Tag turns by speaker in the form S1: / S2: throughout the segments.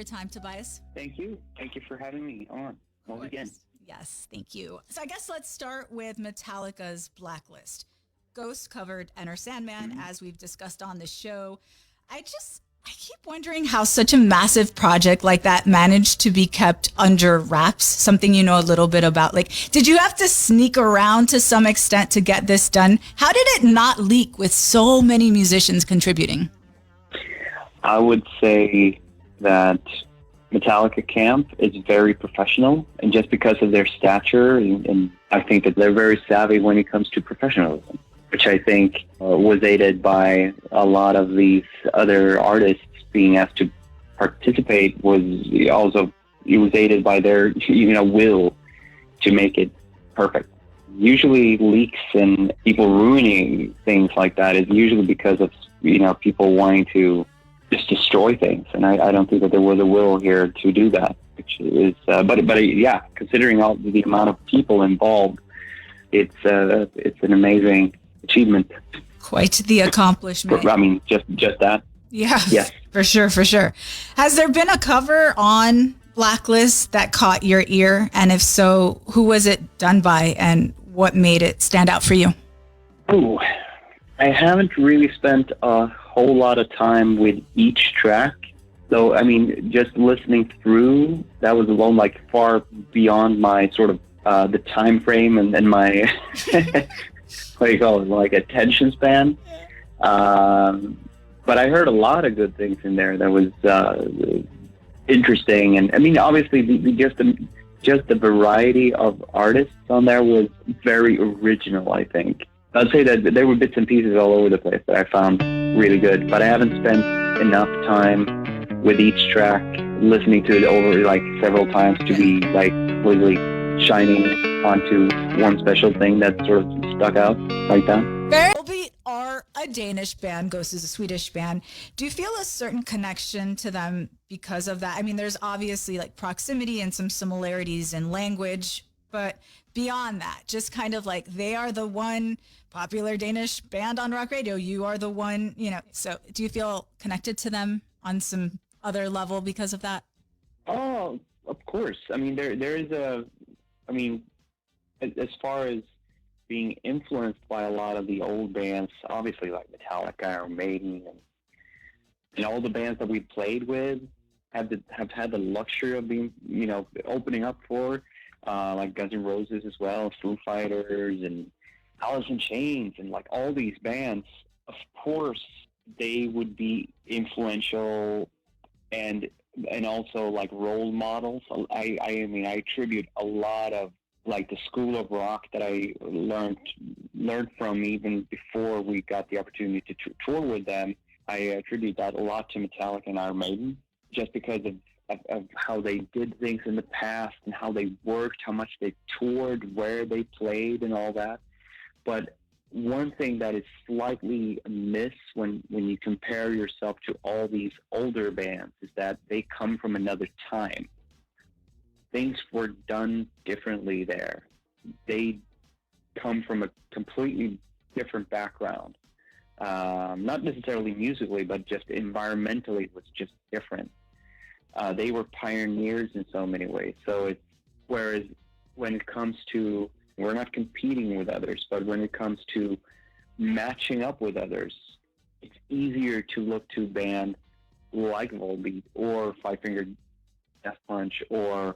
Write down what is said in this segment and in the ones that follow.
S1: your time, Tobias.
S2: Thank you. Thank you for having me on once again.
S1: Yes, thank you. So I guess let's start with Metallica's Blacklist. Ghost covered Enter Sandman, as we've discussed on the show. I keep wondering how such a massive project like that managed to be kept under wraps, something you know a little bit about. Like, did you have to sneak around to some extent to get this done? How did it not leak with so many musicians contributing?
S2: I would say that Metallica camp is very professional, and just because of their stature, and I think that they're very savvy when it comes to professionalism, which I think was aided by a lot of these other artists being asked to participate. It was aided by their will to make it perfect. Usually leaks and people ruining things like that is usually because of people wanting to just destroy things, and I don't think that there was a will here to do that, which is but considering all the amount of people involved, it's an amazing achievement.
S1: Quite the accomplishment.
S2: I mean, just that.
S1: Yeah,
S2: yes,
S1: for sure. Has there been a cover on Blacklist that caught your ear? And if so, who was it done by and what made it stand out for you?
S2: Oh, I haven't really spent a whole lot of time with each track. So, I mean, just listening through, that was alone like far beyond my sort of the time frame and my what do you call it, like attention span. But I heard a lot of good things in there that was interesting, and I mean, obviously, just the variety of artists on there was very original. I think I'd say that there were bits and pieces all over the place that I found really good, but I haven't spent enough time with each track listening to it over like several times to be like really shining onto one special thing that sort of stuck out like that.
S1: Volbeat are a Danish band, Ghost is a Swedish band. Do you feel a certain connection to them because of that? I mean, there's obviously like proximity and some similarities in language, but beyond that, just kind of like they are the one popular Danish band on rock radio. You are the one, so do you feel connected to them on some other level because of that?
S2: Oh, of course. I mean, there is as far as being influenced by a lot of the old bands, obviously like Metallica or Maiden, and all the bands that we played with have had the luxury of being, opening up for, like Guns N' Roses as well, Foo Fighters, and Alice in Chains, and like all these bands. Of course, they would be influential and also like role models. I attribute a lot of like the school of rock that I learned from even before we got the opportunity to tour with them. I attribute that a lot to Metallica and Iron Maiden, just because of how they did things in the past and how they worked, how much they toured, where they played, and all that. But one thing that is slightly amiss when you compare yourself to all these older bands is that they come from another time. Things were done differently there. They come from a completely different background. Not necessarily musically, but just environmentally, it was just different. They were pioneers in so many ways. So whereas when it comes to, we're not competing with others, but when it comes to matching up with others, it's easier to look to a band like Volbeat or Five Finger Death Punch or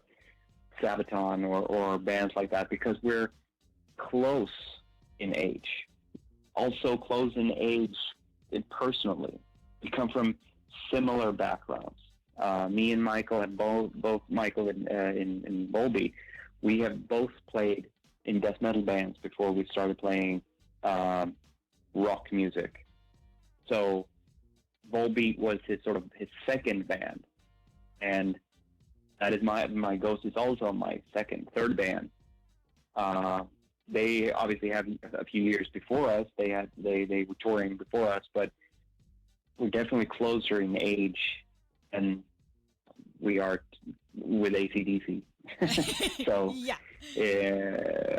S2: Sabaton or bands like that, because we're close in age. Also close in age personally. We come from similar backgrounds. Me and Michael have both Michael in Volbeat, we have both played in death metal bands before we started playing rock music. So Volbeat was his second band, and that is my Ghost is also my third band. They obviously have a few years before us. They were touring before us, but we're definitely closer in age than we are with AC/DC. So,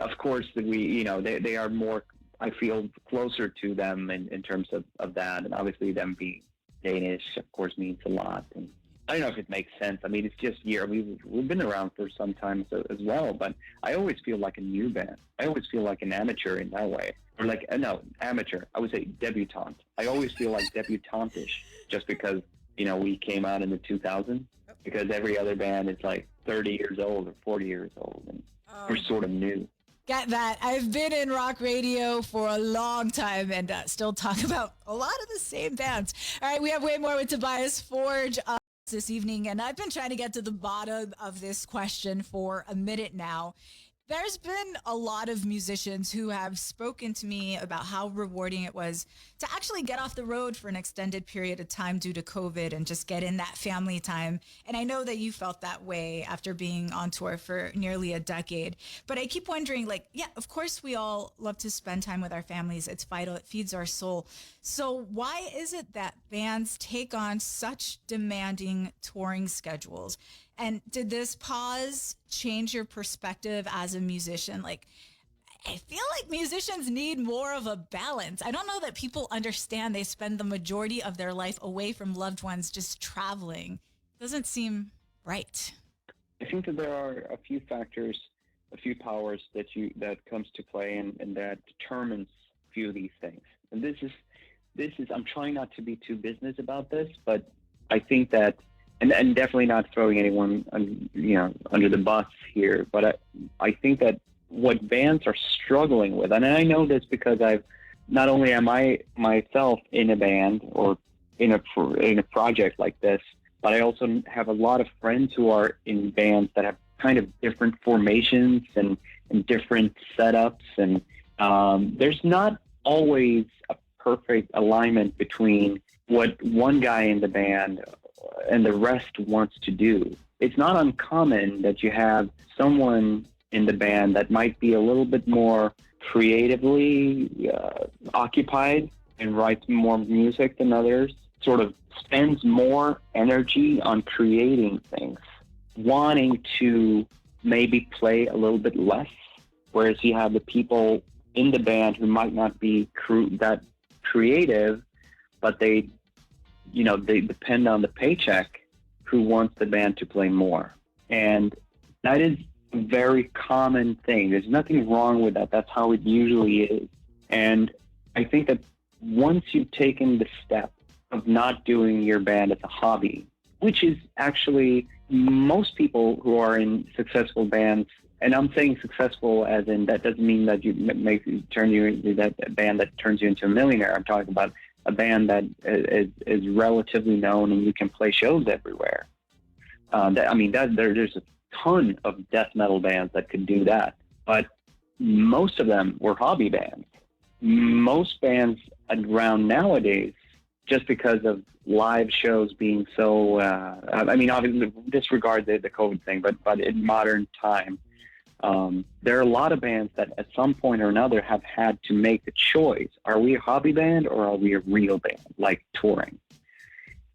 S2: of course, they are more. I feel closer to them in terms of that, and obviously them being Danish, of course, means a lot. And I don't know if it makes sense. I mean, it's just we've been around for some time as well, but I always feel like a new band. I always feel like an amateur in that way, or like no amateur. I would say debutante. I always feel like debutante-ish, just because we came out in the 2000s. Because every other band is like 30 years old or 40 years old, and we're sort of new.
S1: Get that. I've been in rock radio for a long time and still talk about a lot of the same bands. All right, we have way more with Tobias Forge this evening, and I've been trying to get to the bottom of this question for a minute now. There's been a lot of musicians who have spoken to me about how rewarding it was to actually get off the road for an extended period of time due to COVID and just get in that family time. And I know that you felt that way after being on tour for nearly a decade. But I keep wondering, of course we all love to spend time with our families. It's vital. It feeds our soul. So why is it that bands take on such demanding touring schedules? And did this pause change your perspective as a musician? I feel like musicians need more of a balance. I don't know that people understand they spend the majority of their life away from loved ones just traveling. Doesn't seem right.
S2: I think that there are a few factors, a few powers that comes to play and that determines a few of these things. And this is I'm trying not to be too business about this, but I think that and definitely not throwing anyone under the bus here, but I think that what bands are struggling with, and I know this because not only am I myself in a band or in a project like this, but I also have a lot of friends who are in bands that have kind of different formations and different setups, and there's not always a perfect alignment between what one guy in the band and the rest wants to do. It's not uncommon that you have someone in the band that might be a little bit more creatively occupied and writes more music than others, sort of spends more energy on creating things, wanting to maybe play a little bit less, whereas you have the people in the band who might not be that creative, but they depend on the paycheck, who wants the band to play more. And that is a very common thing. There's nothing wrong with that. That's how it usually is. And I think that once you've taken the step of not doing your band as a hobby, which is actually most people who are in successful bands, and I'm saying successful as in that doesn't mean that turn you into that band that turns you into a millionaire. I'm talking about a band that is relatively known and you can play shows everywhere. There's a ton of death metal bands that could do that, but most of them were hobby bands. Most bands around nowadays, just because of live shows being so, obviously disregard the COVID thing, but in modern time, there are a lot of bands that at some point or another have had to make the choice. Are we a hobby band or are we a real band, like touring?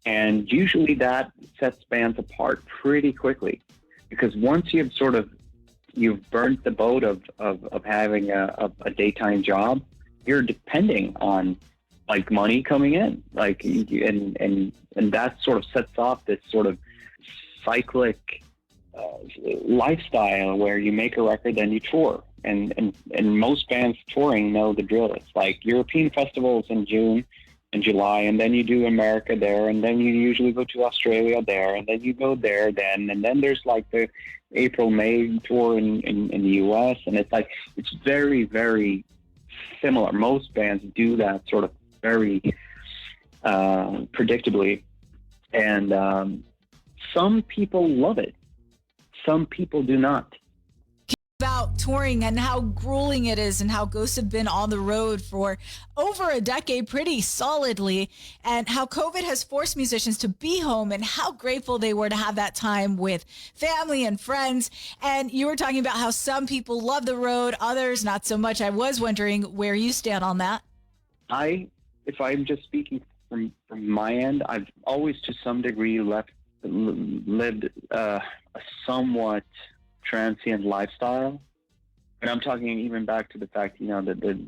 S2: And usually that sets bands apart pretty quickly, because once you've burnt the boat of having a daytime job, you're depending on money coming in, and that sort of sets off this sort of cyclic lifestyle where you make a record, then you tour, and most bands touring know the drill. It's like European festivals in June and July, and then you do America there, and then you usually go to Australia there, and then you go there then, and then there's the April-May tour in the US, and it's very, very similar. Most bands do that sort of very predictably, and some people love it. Some people do not.
S1: About touring and how grueling it is and how Ghosts have been on the road for over a decade pretty solidly, and how COVID has forced musicians to be home and how grateful they were to have that time with family and friends. And you were talking about how some people love the road, others not so much. I was wondering where you stand on that.
S2: If I'm just speaking from my end, I've always to some degree lived a somewhat transient lifestyle. And I'm talking even back to the fact, that the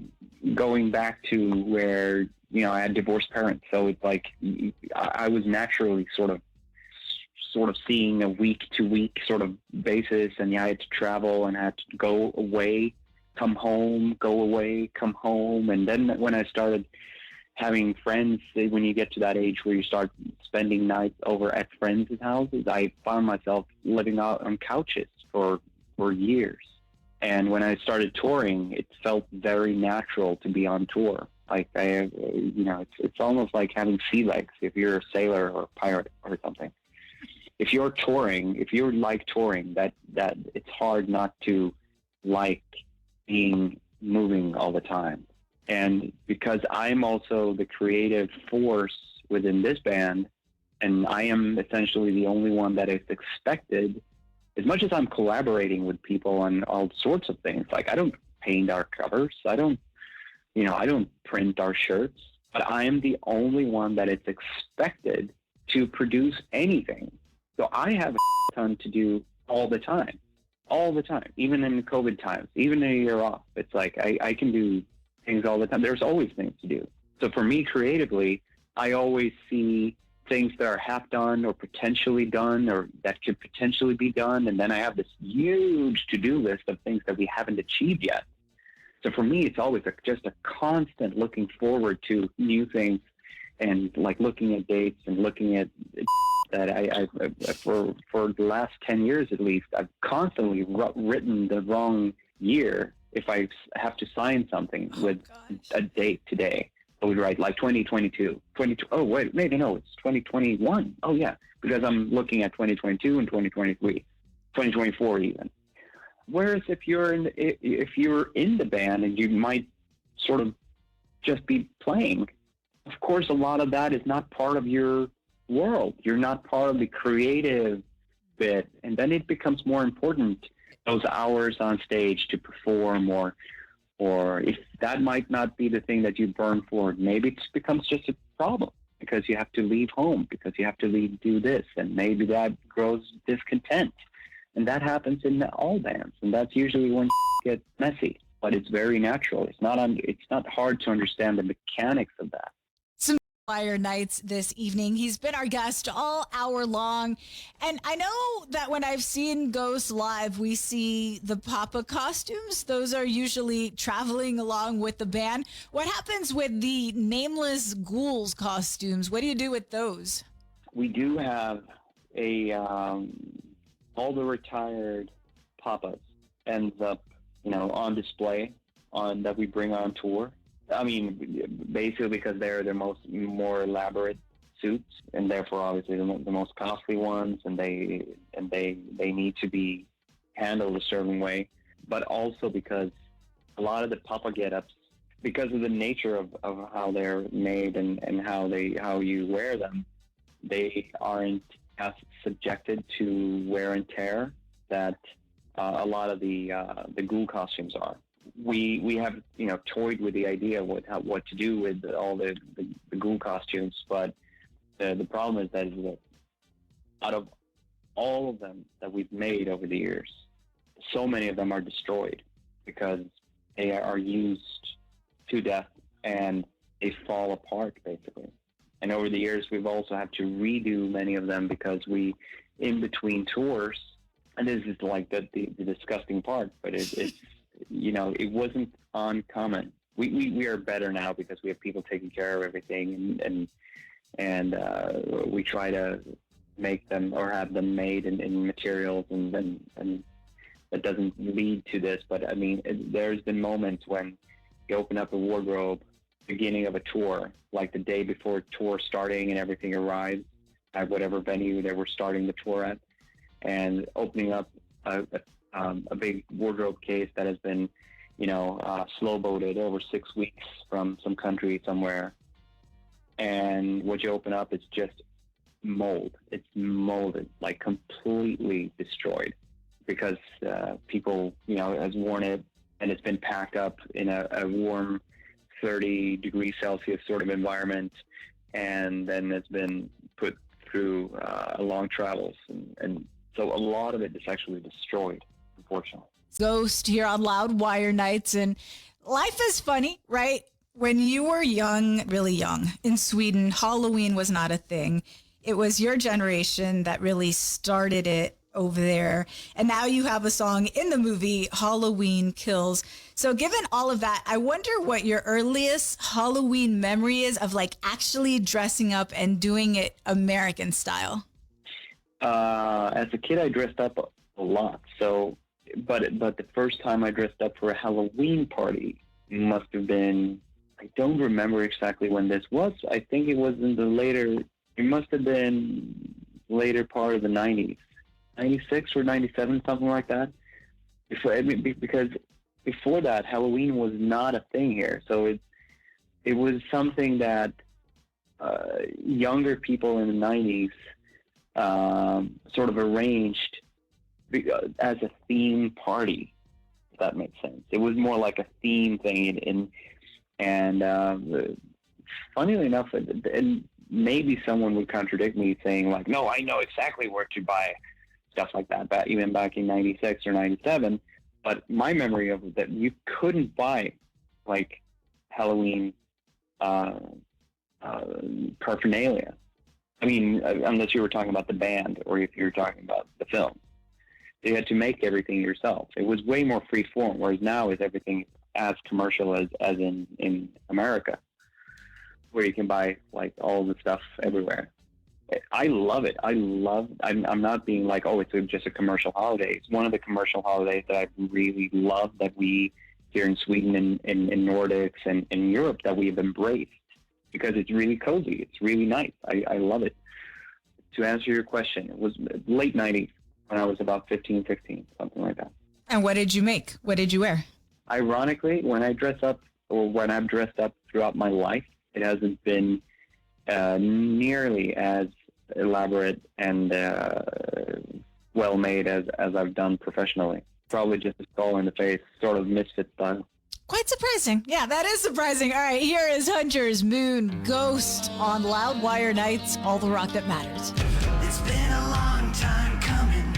S2: going back to where, I had divorced parents. So it's I was naturally sort of sort of seeing a week-to-week sort of basis, and I had to travel and I had to go away, come home, go away, come home. And then when I started having friends, when you get to that age where you start spending nights over at friends' houses, I found myself living out on couches for years. And when I started touring, it felt very natural to be on tour. Like it's almost like having sea legs if you're a sailor or a pirate or something. If you're touring, if you like touring, that it's hard not to like being moving all the time. And because I'm also the creative force within this band, and I am essentially the only one that is expected, as much as I'm collaborating with people on all sorts of things, like I don't paint our covers, I don't print our shirts, but I am the only one that is expected to produce anything. So I have a ton to do all the time, even in COVID times, even in a year off. It's like I can do things all the time. There's always things to do. So for me, creatively, I always see things that are half done or potentially done or that could potentially be done. And then I have this huge to-do list of things that we haven't achieved yet. So for me, it's always just a constant looking forward to new things and like looking at dates and looking at that I for the last 10 years at least, I've constantly written the wrong year. If I have to sign something with a date today, I would write like 2022. Oh, wait, maybe no, it's 2021. Oh, yeah, because I'm looking at 2022 and 2023, 2024 even. Whereas if you're in the band and you might sort of just be playing, of course, a lot of that is not part of your world. You're not part of the creative bit, and then it becomes more important those hours on stage to perform, or if that might not be the thing that you burn for, maybe it becomes just a problem because you have to leave home, because you have to do this, and maybe that grows discontent. And that happens in all bands, and that's usually when it gets messy. But it's very natural. It's not hard to understand the mechanics of that.
S1: Loudwire Nights this evening. He's been our guest all hour long. And I know that when I've seen Ghost live, we see the Papa costumes. Those are usually traveling along with the band. What happens with the Nameless Ghouls costumes? What do you do with those?
S2: We do have all the retired Papas ends up, on display that we bring on tour. I mean, basically because they're the more elaborate suits, and therefore obviously the most costly ones, and they need to be handled a certain way. But also because a lot of the Papa get-ups, because of the nature of how they're made and how you wear them, they aren't as subjected to wear and tear that a lot of the ghoul costumes are. We have toyed with the idea of what to do with all the ghoul costumes, but the problem is that out of all of them that we've made over the years, so many of them are destroyed because they are used to death and they fall apart basically. And over the years, we've also had to redo many of them because in between tours, and this is like the disgusting part, but it's it wasn't uncommon. We are better now because we have people taking care of everything, and we try to make them or have them made in materials, and that doesn't lead to this. But I mean, there's been moments when you open up a wardrobe, beginning of a tour, like the day before tour starting, and everything arrives at whatever venue they were starting the tour at, and opening up a big wardrobe case that has been, slow boated over 6 weeks from some country somewhere. And what you open up is just mold. It's molded, like completely destroyed because people, has worn it and it's been packed up in a warm 30 degrees Celsius sort of environment. And then it's been put through long travels. And so a lot of it is actually destroyed, unfortunately.
S1: Ghost here on Loudwire Nights, and life is funny, right? When you were young, really young, in Sweden, Halloween was not a thing. it was your generation that really started it over there. And now you have a song in the movie, Halloween Kills. So given all of that, I wonder what your earliest Halloween memory is of like actually dressing up and doing it American style.
S2: As a kid, I dressed up a lot. So, but the first time I dressed up for a Halloween party must have been, I don't remember exactly when this was. I think it was it must have been later part of the 90s, 96 or 97, something like that. Because before that, Halloween was not a thing here. So it was something that younger people in the 90s sort of arranged as a theme party, if that makes sense. It was more like a theme thing, and funnily enough, and maybe someone would contradict me saying like, no, I know exactly where to buy stuff like that, even back in 96 or 97. But my memory of that, you couldn't buy like Halloween paraphernalia. I mean, unless you were talking about the band or if you were talking about the film. You had to make everything yourself. It was way more free form, whereas now is everything as commercial as in America, where you can buy like all the stuff everywhere. I love it. I'm not being like, oh, it's just a commercial holiday. It's one of the commercial holidays that I really love, that we here in Sweden and in Nordics and in Europe that we've embraced, because it's really cozy. It's really nice. I love it. To answer your question, it was late 90s when I was about 15, 16, something like that.
S1: And what did you make? What did you wear?
S2: Ironically, when I dress up, or when I've dressed up throughout my life, it hasn't been nearly as elaborate and well-made as I've done professionally. Probably just a skull in the face, sort of misfit style.
S1: Quite surprising. Yeah, that is surprising. All right, here is Hunter's Moon Ghost on Loudwire Nights, all the rock that matters.
S3: It's been a long time coming.